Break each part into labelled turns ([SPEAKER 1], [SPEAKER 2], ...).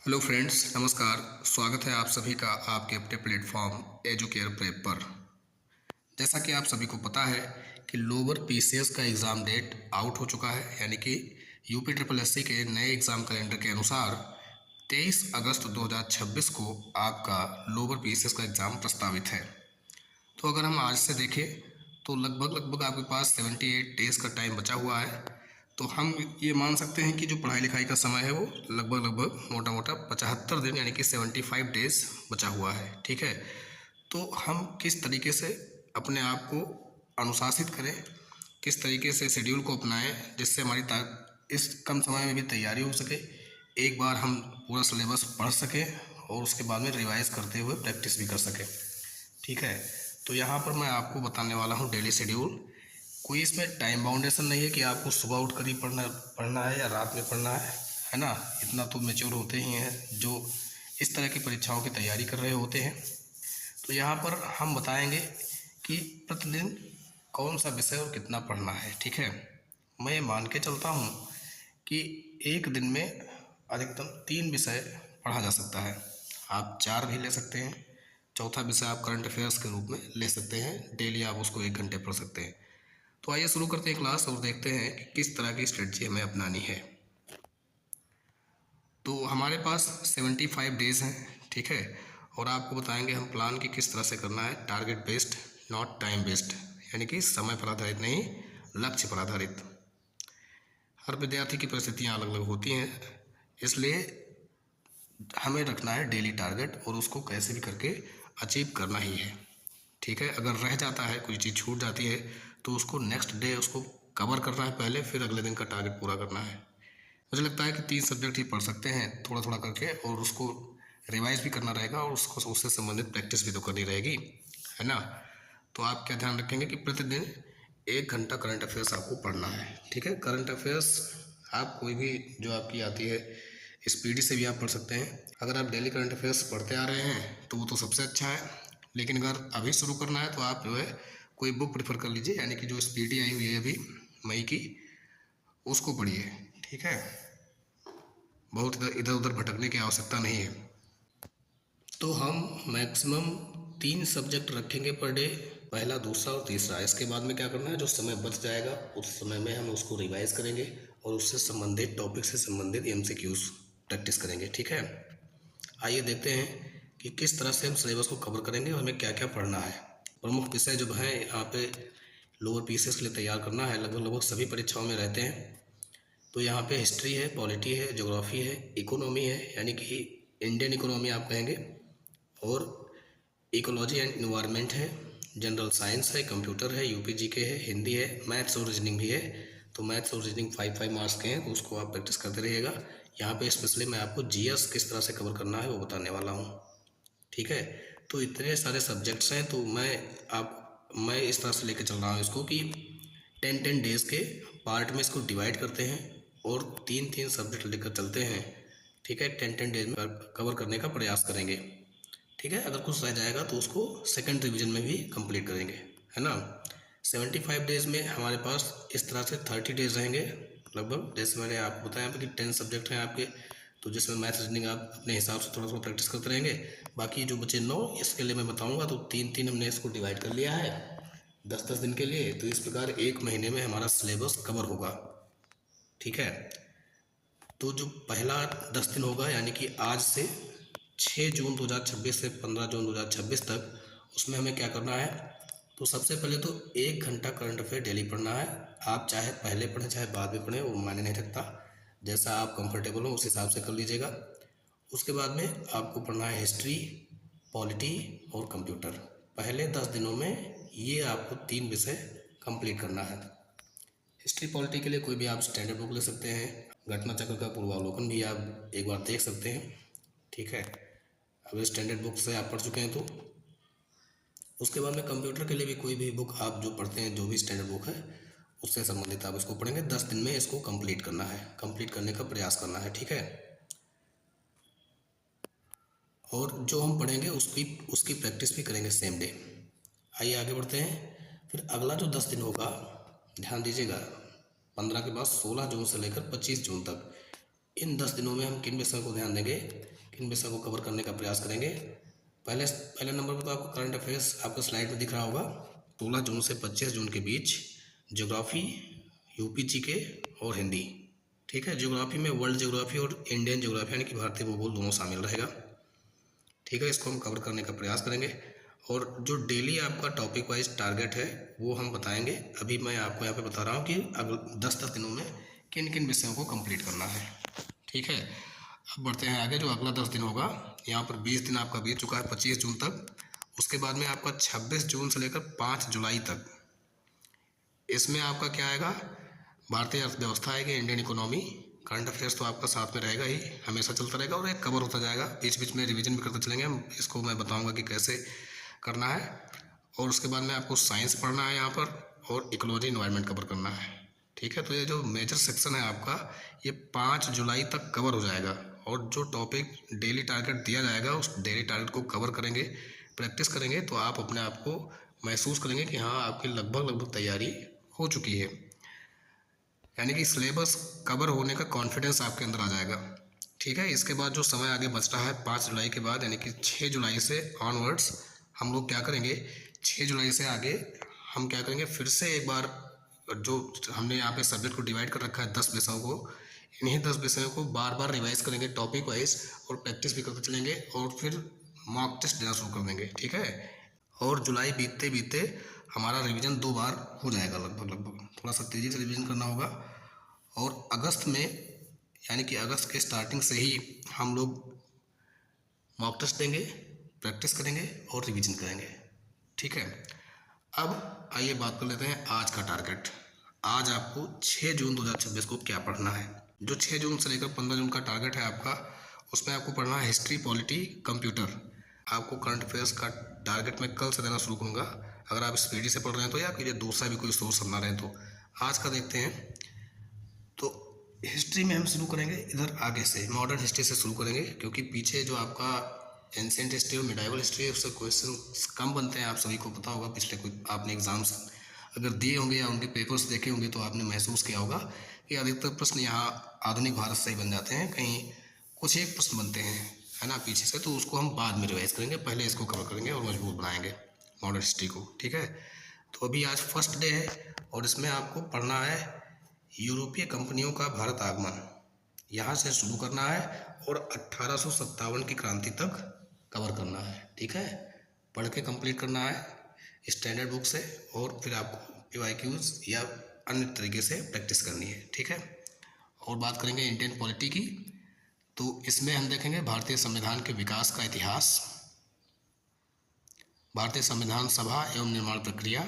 [SPEAKER 1] Hello friends, नमस्कार। स्वागत है आप सभी का आपके अपने प्लेटफॉर्म एजुकेयर प्रेप पर। जैसा कि आप सभी को पता है कि लोअर पीसीएस का एग्ज़ाम डेट आउट हो चुका है, यानी कि यूपी ट्रिपल एससी के नए एग्ज़ाम कैलेंडर के अनुसार 23 अगस्त 2026 को आपका लोअर पीसीएस का एग्ज़ाम प्रस्तावित है। तो अगर हम आज से देखें तो लगभग आपके पास 78 डेज़ का टाइम बचा हुआ है। तो हम ये मान सकते हैं कि जो पढ़ाई लिखाई का समय है वो लगभग मोटा मोटा 75 दिन यानी कि 75 डेज़ बचा हुआ है। ठीक है, तो हम किस तरीके से अपने आप को अनुशासित करें, किस तरीके से शेड्यूल को अपनाएं जिससे हमारी इस कम समय में भी तैयारी हो सके, एक बार हम पूरा सिलेबस पढ़ सकें और उसके बाद में रिवाइज करते हुए प्रैक्टिस भी कर सकें। ठीक है, तो यहाँ पर मैं आपको बताने वाला हूँ डेली शेड्यूल। कोई इसमें टाइम बाउंडेशन नहीं है कि आपको सुबह उठ कर ही पढ़ना है या रात में पढ़ना है ना। इतना तो मैच्योर होते ही हैं जो इस तरह की परीक्षाओं की तैयारी कर रहे होते हैं। तो यहाँ पर हम बताएंगे कि प्रतिदिन कौन सा विषय और कितना पढ़ना है। ठीक है, मैं मान के चलता हूँ कि एक दिन में अधिकतम 3 विषय पढ़ा जा सकता है। आप 4 भी ले सकते हैं, चौथा विषय आप करंट अफेयर्स के रूप में ले सकते हैं। डेली आप उसको 1 घंटे पढ़ सकते हैं। तो आइए शुरू करते हैं क्लास और देखते हैं कि किस तरह की स्ट्रेटजी हमें अपनानी है। तो हमारे पास 75 डेज़ हैं। ठीक है, और आपको बताएंगे हम प्लान की किस तरह से करना है। Target based, not time based, यानी कि समय पर आधारित नहीं, लक्ष्य पर आधारित। हर विद्यार्थी की परिस्थितियाँ अलग अलग होती हैं, इसलिए हमें रखना है डेली टारगेट और उसको कैसे भी करके अचीव करना ही है। ठीक है, अगर रह जाता है, कोई चीज़ छूट जाती है तो उसको नेक्स्ट डे उसको कवर करना है पहले, फिर अगले दिन का टारगेट पूरा करना है। मुझे लगता है कि 3 सब्जेक्ट ही पढ़ सकते हैं थोड़ा थोड़ा करके, और उसको रिवाइज भी करना रहेगा और उसको उससे संबंधित प्रैक्टिस भी तो करनी रहेगी, है ना। तो आप क्या ध्यान रखेंगे कि प्रतिदिन 1 घंटा करंट अफेयर्स आपको पढ़ना है। ठीक है, करंट अफेयर्स आप कोई भी जो आपकी आती है स्पीडी से भी आप पढ़ सकते हैं। अगर आप डेली करंट अफेयर्स पढ़ते आ रहे हैं तो वो तो सबसे अच्छा है, लेकिन अगर अभी शुरू करना है तो आप जो है कोई बुक प्रेफर कर लीजिए, यानी कि जो स्पीडी आई हुई है अभी मई की, उसको पढ़िए। ठीक है, बहुत इधर उधर भटकने की आवश्यकता नहीं है। तो हम मैक्सिमम 3 सब्जेक्ट रखेंगे पर डे, पहला, दूसरा और तीसरा। इसके बाद में क्या करना है, जो समय बच जाएगा उस समय में हम उसको रिवाइज करेंगे और उससे संबंधित टॉपिक से संबंधित एमसीक्यूज प्रैक्टिस करेंगे। ठीक है, आइए देखते हैं कि किस तरह से हम सिलेबस को कवर करेंगे और हमें क्या क्या पढ़ना है। प्रमुख विषय जो है यहाँ पे लोअर पीसीएस के लिए तैयार करना है, लगभग सभी परीक्षाओं में रहते हैं। तो यहाँ पे हिस्ट्री है, पॉलिटी है, ज्योग्राफी है, इकोनॉमी है, यानी कि इंडियन इकोनॉमी आप कहेंगे, और इकोलॉजी एंड इन्वायरमेंट है, जनरल साइंस है, कंप्यूटर है, यूपी जीके है, हिंदी है, मैथ्स और रीजनिंग भी है। तो मैथ्स और रीजनिंग 5 मार्क्स के हैं, तो उसको आप प्रैक्टिस करते रहिएगा। यहाँ पे स्पेशली मैं आपको जीएस किस तरह से कवर करना है वो बताने वाला हूँ। ठीक है, तो इतने सारे सब्जेक्ट्स हैं, तो मैं इस तरह से लेके चल रहा हूँ इसको कि 10 डेज़ के पार्ट में इसको डिवाइड करते हैं और 3 सब्जेक्ट लेकर चलते हैं। ठीक है, 10 डेज में कवर करने का प्रयास करेंगे। ठीक है, अगर कुछ रह जाएगा तो उसको सेकंड रिवीजन में भी कंप्लीट करेंगे, है ना। 75 डेज़ में हमारे पास इस तरह से 30 डेज़ रहेंगे लगभग। जैसे मैंने आपको बताया कि 10 सब्जेक्ट हैं आपके, तो जिसमें मैथ रीजनिंग आप अपने हिसाब से थोड़ा थोड़ा प्रैक्टिस करते रहेंगे। बाकी जो बचे 9, इसके लिए मैं बताऊंगा। तो 3 हमने इसको डिवाइड कर लिया है 10 दिन के लिए। तो इस प्रकार 1 महीने में हमारा सिलेबस कवर होगा। ठीक है, तो जो पहला 10 दिन होगा, यानी कि आज से 6 जून 2026 से 15 जून 2026 तक, उसमें हमें क्या करना है। तो सबसे पहले तो 1 घंटा करंट अफेयर डेली पढ़ना है। आप चाहे पहले पढ़ें चाहे बाद में पढ़ें, वो मायने नहीं रखता, जैसा आप कंफर्टेबल हो उस हिसाब से कर लीजिएगा। उसके बाद में आपको पढ़ना है हिस्ट्री, पॉलिटी और कंप्यूटर। पहले 10 दिनों में ये आपको 3 विषय कंप्लीट करना है। हिस्ट्री पॉलिटी के लिए कोई भी आप स्टैंडर्ड बुक ले सकते हैं। घटना चक्र का पूर्वावलोकन भी आप एक बार देख सकते हैं। ठीक है, अब स्टैंडर्ड बुक से आप पढ़ चुके हैं तो उसके बाद में कंप्यूटर के लिए भी कोई भी बुक आप जो पढ़ते हैं, जो भी स्टैंडर्ड बुक है उससे संबंधित आप इसको पढ़ेंगे। 10 दिन में इसको कंप्लीट करना है, कंप्लीट करने का प्रयास करना है। ठीक है, और जो हम पढ़ेंगे उसकी उसकी प्रैक्टिस भी करेंगे सेम डे। आइए आगे बढ़ते हैं। फिर अगला जो 10 दिन होगा, ध्यान दीजिएगा, 15 के बाद 16 जून से लेकर 25 जून तक, इन 10 दिनों में हम किन विषयों को ध्यान देंगे। किन विषयों को कवर करने का प्रयास करेंगे। पहले नंबर पर तो आपको करंट अफेयर्स आपको स्लाइड में दिख रहा होगा। 16 जून से 25 जून के बीच ज्योग्राफी, यूपी जीके और हिंदी। ठीक है, ज्योग्राफी में वर्ल्ड ज्योग्राफी और इंडियन ज्योग्राफी यानी कि भारतीय भूगोल दोनों शामिल रहेगा। ठीक है, इसको हम कवर करने का प्रयास करेंगे। और जो डेली आपका टॉपिक वाइज टारगेट है वो हम बताएंगे। अभी मैं आपको यहाँ पे बता रहा हूँ कि अगले 10 दिनों में किन किन विषयों को कंप्लीट करना है। ठीक है, अब बढ़ते हैं आगे। जो अगला 10 दिन होगा, यहाँ पर 20 दिन आपका बीत चुका है 25 जून तक। उसके बाद में आपका 26 जून से लेकर 5 जुलाई तक, इसमें आपका क्या आएगा, भारतीय अर्थव्यवस्था आएगी, इंडियन इकोनॉमी। करंट अफेयर्स तो आपका साथ में रहेगा ही, हमेशा चलता रहेगा और एक कवर होता जाएगा। बीच बीच में रिवीजन भी करते चलेंगे हम, इसको मैं बताऊंगा कि कैसे करना है। और उसके बाद में आपको साइंस पढ़ना है यहाँ पर, और इकोलॉजी एनवायरनमेंट कवर करना है। ठीक है, तो ये जो मेजर सेक्शन है आपका, ये 5 जुलाई तक कवर हो जाएगा। और जो टॉपिक डेली टारगेट दिया जाएगा, उस डेली टारगेट को कवर करेंगे, प्रैक्टिस करेंगे, तो आप अपने आप को महसूस करेंगे कि हाँ, आपकी लगभग तैयारी हो चुकी है। यानी कि सिलेबस कवर होने का कॉन्फिडेंस आपके अंदर आ जाएगा। ठीक है, इसके बाद जो समय आगे बच रहा है 5 जुलाई के बाद, यानी कि 6 जुलाई से ऑनवर्ड्स हम लोग क्या करेंगे, 6 जुलाई से आगे हम क्या करेंगे, फिर से एक बार जो हमने यहाँ पे सब्जेक्ट को डिवाइड कर रखा है 10 विषयों को, इन्हीं 10 विषयों को बार बार रिवाइज करेंगे टॉपिक वाइज, और प्रैक्टिस भी करते चलेंगे, और फिर मॉक टेस्ट देना शुरू कर देंगे। ठीक है, और जुलाई बीतते बीतते हमारा रिवीजन 2 बार हो जाएगा लगभग। थोड़ा सा तेज़ी से रिवीजन करना होगा। और अगस्त में, यानी कि अगस्त के स्टार्टिंग से ही हम लोग मॉक टेस्ट देंगे, प्रैक्टिस करेंगे और रिवीजन करेंगे। ठीक है, अब आइए बात कर लेते हैं आज का टारगेट। आज आपको 6 जून 2026 को क्या पढ़ना है। जो 6 जून से लेकर 15 जून का टारगेट है आपका, उसमें आपको पढ़ना है हिस्ट्री, पॉलिटी, कंप्यूटर। आपको करंट अफेयर्स का टारगेट मैं कल से देना शुरू करूँगा। अगर आप स्पीडी से पढ़ रहे हैं तो, या आपके लिए दूसरा भी कोई सोर्स अपना रहे हैं तो। आज का देखते हैं, तो हिस्ट्री में हम शुरू करेंगे इधर आगे से, मॉडर्न हिस्ट्री से शुरू करेंगे, क्योंकि पीछे जो आपका एंशिएंट हिस्ट्री और मिडाइवल हिस्ट्री है, उससे क्वेश्चन कम बनते हैं। आप सभी को पता होगा, पिछले कोई आपने एग्जाम्स अगर दिए होंगे या उनके पेपर्स देखे होंगे तो आपने महसूस किया होगा कि अधिकतर प्रश्न यहाँ आधुनिक भारत से ही बन जाते हैं, कहीं कुछ एक प्रश्न बनते हैं, है ना, पीछे से। तो उसको हम बाद में रिवाइज करेंगे, पहले इसको कवर करेंगे और मजबूत बनाएंगे मॉडर्न हिस्ट्री को। ठीक है, तो अभी आज फर्स्ट डे है और इसमें आपको पढ़ना है यूरोपीय कंपनियों का भारत आगमन। यहाँ से शुरू करना है और 1857 की क्रांति तक कवर करना है। ठीक है, पढ़ के कंप्लीट करना है स्टैंडर्ड बुक से, और फिर आपको PYQs या अन्य तरीके से प्रैक्टिस करनी है। ठीक है, और बात करेंगे इंडियन पॉलिटी की, तो इसमें हम देखेंगे भारतीय संविधान के विकास का इतिहास, भारतीय संविधान सभा एवं निर्माण प्रक्रिया,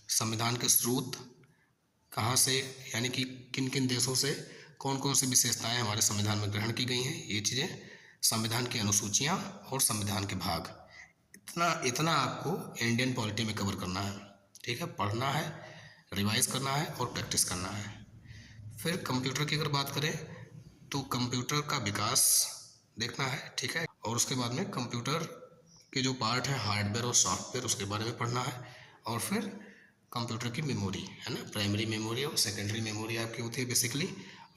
[SPEAKER 1] संविधान के स्रोत कहाँ से, यानी कि किन किन देशों से कौन कौन सी विशेषताएं हमारे संविधान में ग्रहण की गई हैं, ये चीज़ें, संविधान की अनुसूचियाँ और संविधान के भाग। इतना आपको इंडियन पॉलिटी में कवर करना है। ठीक है, पढ़ना है, रिवाइज करना है और प्रैक्टिस करना है। फिर कंप्यूटर की अगर बात करें तो कंप्यूटर का विकास देखना है। ठीक है, और उसके बाद में कंप्यूटर के जो पार्ट है, हार्डवेयर और सॉफ्टवेयर, उसके बारे में पढ़ना है। और फिर कंप्यूटर की मेमोरी है ना, प्राइमरी मेमोरी और सेकेंडरी मेमोरी आपकी होती है बेसिकली,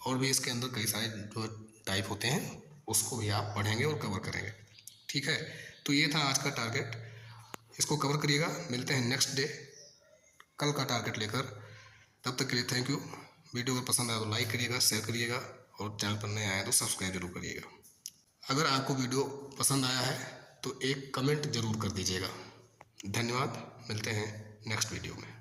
[SPEAKER 1] और भी इसके अंदर कई सारे जो टाइप होते हैं उसको भी आप पढ़ेंगे और कवर करेंगे। ठीक है, तो ये था आज का टारगेट, इसको कवर करिएगा। मिलते हैं नेक्स्ट डे कल का टारगेट लेकर। तब तक के लिए थैंक यू। वीडियो अगर पसंद आया तो लाइक करिएगा, शेयर करिएगा, और चैनल पर नए आए तो सब्सक्राइब जरूर करिएगा। अगर आपको वीडियो पसंद आया है तो एक कमेंट ज़रूर कर दीजिएगा। धन्यवाद, मिलते हैं नेक्स्ट वीडियो में।